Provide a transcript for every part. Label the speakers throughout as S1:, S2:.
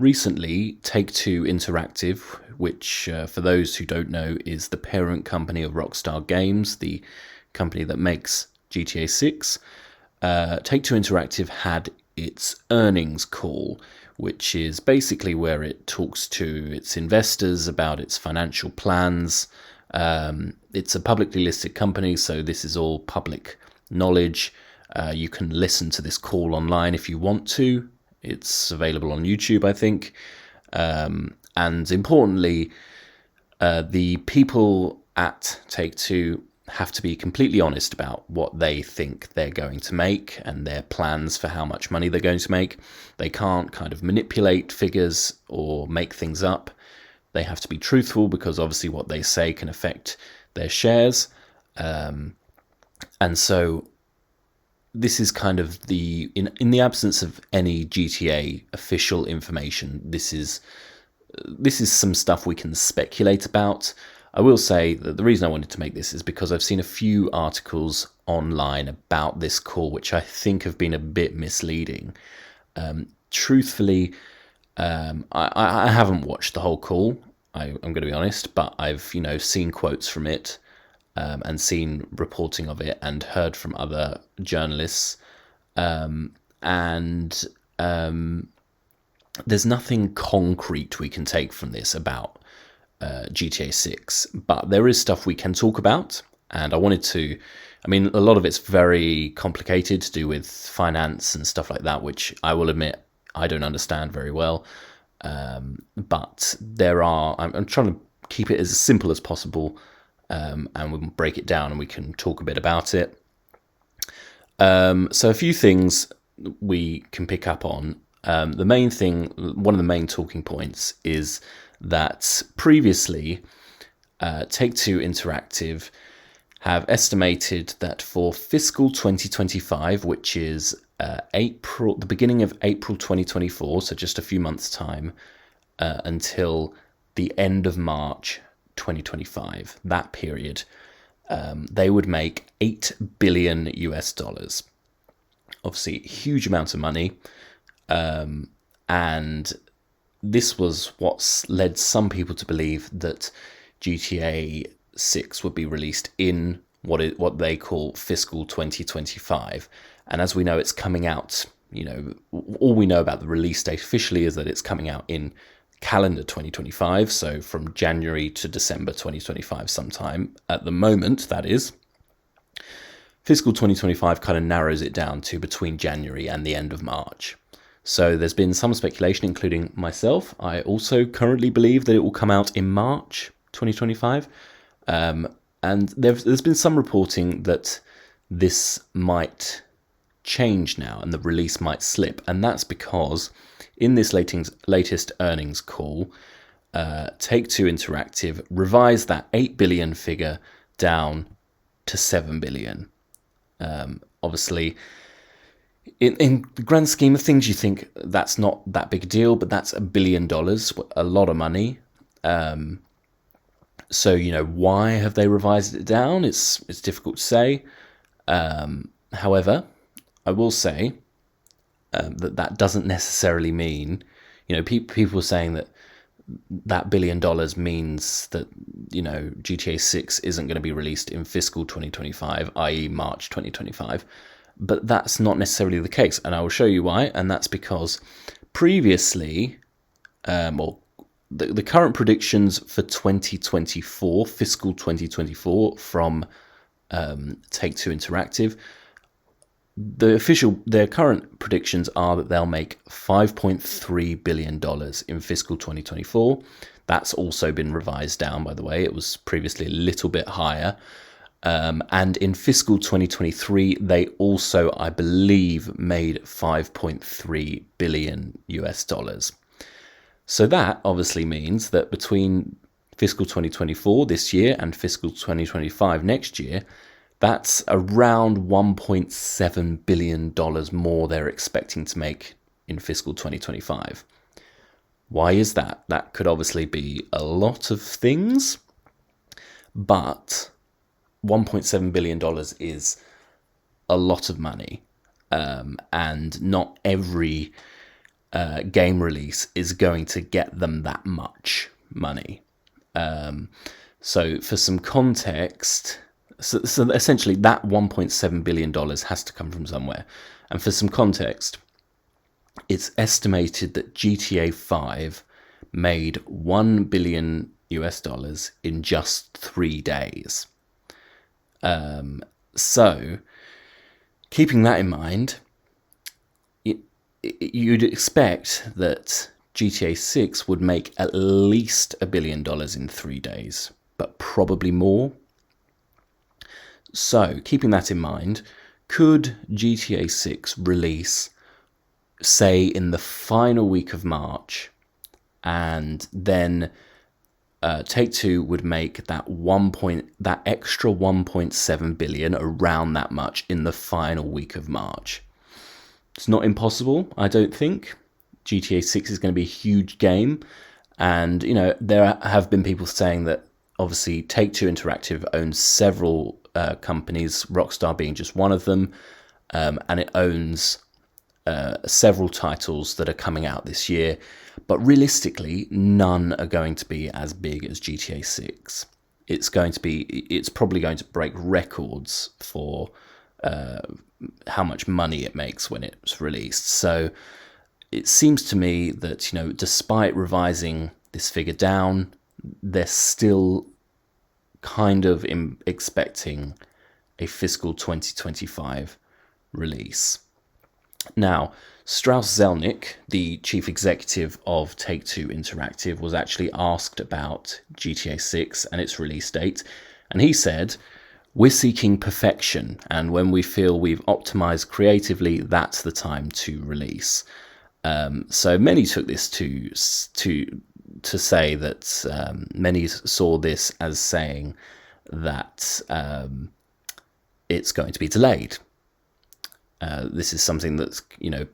S1: recently, Take-Two Interactive, which, for those who don't know, is the parent company of Rockstar Games, the company that makes GTA 6, Take-Two Interactive had its earnings call, which is basically where it talks to its investors about its financial plans. It's a publicly listed company, so this is all public knowledge. You can listen to this call online if you want to. It's available on YouTube, I think. And importantly, the people at Take-Two have to be completely honest about what they think they're going to make and their plans for how much money they're going to make. They can't kind of manipulate figures or make things up. They have to be truthful because obviously what they say can affect their shares. And so this is kind of in the absence of any GTA official information, this is some stuff we can speculate about. I will say that the reason I wanted to make this is because I've seen a few articles online about this call, which I think have been a bit misleading. Truthfully, I haven't watched the whole call. I'm going to be honest, but I've seen quotes from it and seen reporting of it and heard from other journalists, and there's nothing concrete we can take from this about GTA 6, but there is stuff we can talk about, and a lot of it's very complicated to do with finance and stuff like that, which I will admit I don't understand very well, but I'm trying to keep it as simple as possible, and we'll break it down and we can talk a bit about it. So a few things we can pick up on. One of the main talking points is that previously Take-Two Interactive have estimated that for fiscal 2025, which is the beginning of April 2024, so just a few months' time, until the end of March 2025, that period, they would make $8 billion US. Obviously, a huge amount of money, and this was what's led some people to believe that GTA 6 would be released in what they call fiscal 2025. And as we know, it's coming out, all we know about the release date officially is that it's coming out in calendar 2025, so from January to December 2025 sometime. At the moment, that is. Fiscal 2025 kind of narrows it down to between January and the end of March. So there's been some speculation, including myself. I also currently believe that it will come out in March 2025. And there's been some reporting that this might change now and the release might slip. And that's because in this latest earnings call, Take-Two Interactive revised that 8 billion figure down to 7 billion. Obviously, in the grand scheme of things, you think that's not that big a deal, but that's $1 billion, a lot of money. So, why have they revised it down? It's difficult to say. However, I will say that doesn't necessarily mean, people are saying that $1 billion means that, GTA 6 isn't going to be released in fiscal 2025, i.e. March 2025. But that's not necessarily the case, and I will show you why. And that's because previously, the current predictions for 2024, fiscal 2024, from Take-Two Interactive, their current predictions are that they'll make $5.3 billion in fiscal 2024. That's also been revised down, by the way. It was previously a little bit higher. And in fiscal 2023, they also, I believe, made $5.3 billion US. So that obviously means that between fiscal 2024 this year and fiscal 2025 next year, that's around $1.7 billion more they're expecting to make in fiscal 2025. Why is that? That could obviously be a lot of things, but $1.7 billion is a lot of money, and not every game release is going to get them that much money. So for some context, so essentially that $1.7 billion has to come from somewhere. And for some context, it's estimated that GTA 5 made $1 billion in just 3 days. So keeping that in mind, you'd expect that GTA 6 would make at least $1 billion in 3 days, but probably more. So, keeping that in mind, could GTA 6 release, say, in the final week of March, and then Take-Two would make that extra 1.7 billion, around that much, in the final week of March? It's not impossible, I don't think. GTA 6 is going to be a huge game, and there have been people saying that obviously Take-Two Interactive owns several companies, Rockstar being just one of them, and it owns several titles that are coming out this year, but realistically none are going to be as big as GTA 6. It's probably going to break records for how much money it makes when it's released. So it seems to me that, despite revising this figure down, they're still kind of expecting a fiscal 2025 release. Now, Strauss Zelnick, the chief executive of Take-Two Interactive, was actually asked about GTA 6 and its release date, and he said, "We're seeking perfection, and when we feel we've optimized creatively, that's the time to release." So many took this to say that many saw this as saying that it's going to be delayed. This is something that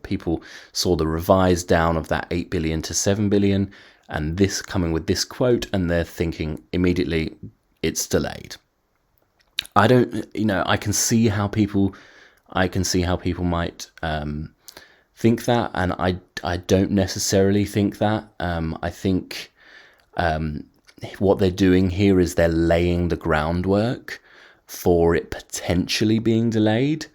S1: people saw the revised down of that 8 billion to 7 billion, and this coming with this quote, and they're thinking immediately it's delayed. I can see how people might think that, and I don't necessarily think that. I think what they're doing here is they're laying the groundwork for it potentially being delayed.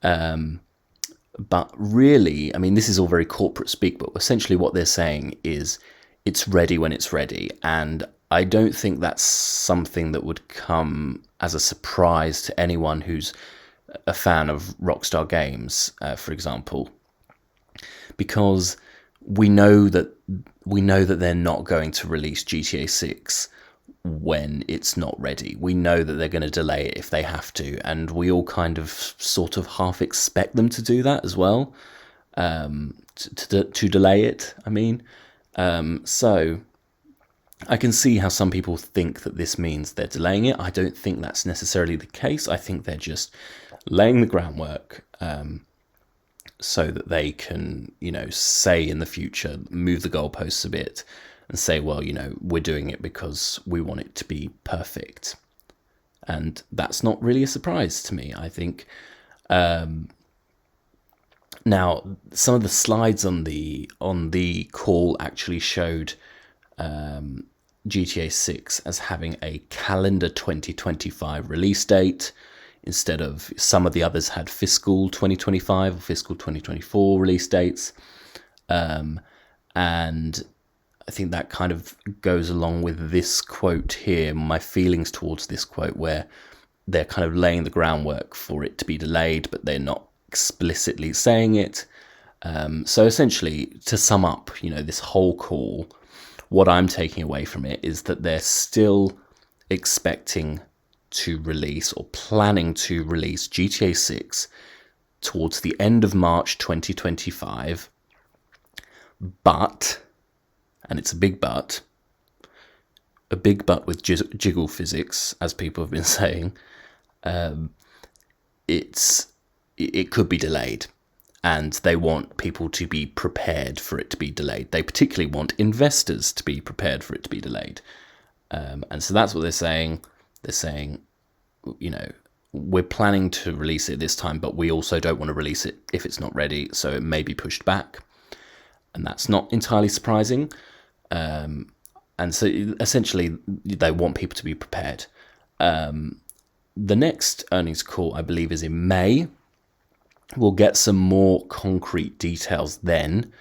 S1: But really, this is all very corporate speak, but essentially what they're saying is it's ready when it's ready. And I don't think that's something that would come as a surprise to anyone who's a fan of Rockstar Games, for example, because we know that they're not going to release GTA 6 when it's not ready. We know that they're going to delay it if they have to, and we all kind of sort of half expect them to do that as well, to delay it, so I can see how some people think that this means they're delaying it. I don't think that's necessarily the case. I think they're just laying the groundwork so that they can, say in the future, move the goalposts a bit and say, well, we're doing it because we want it to be perfect. And that's not really a surprise to me, I think. Now, some of the slides on the call actually showed GTA 6 as having a calendar 2025 release date, instead of some of the others had fiscal 2025 or fiscal 2024 release dates. And I think that kind of goes along with this quote here, my feelings towards this quote, where they're kind of laying the groundwork for it to be delayed, but they're not explicitly saying it. So essentially, to sum up, this whole call, what I'm taking away from it is that they're still expecting to release or planning to release GTA 6 towards the end of March 2025, but, and it's a big but with jiggle physics, as people have been saying, it could be delayed, and they want people to be prepared for it to be delayed. They particularly want investors to be prepared for it to be delayed. And so that's what they're saying. They're saying, we're planning to release it this time, but we also don't want to release it if it's not ready, so it may be pushed back. and that's not entirely surprising. And so essentially, they want people to be prepared. The next earnings call, I believe, is in May. We'll get some more concrete details then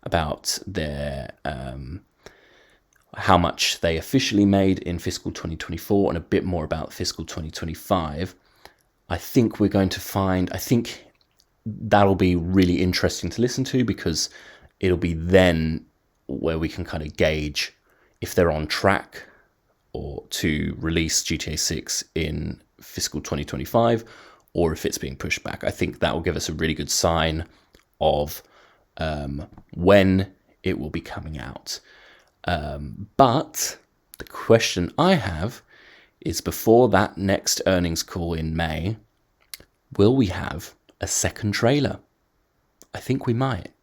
S1: about their how much they officially made in fiscal 2024 and a bit more about fiscal 2025. I think that'll be really interesting to listen to, because it'll be then where we can kind of gauge if they're on track or to release GTA 6 in fiscal 2025, or if it's being pushed back. I think that will give us a really good sign of when it will be coming out. But the question I have is, before that next earnings call in May, will we have a second trailer? I think we might.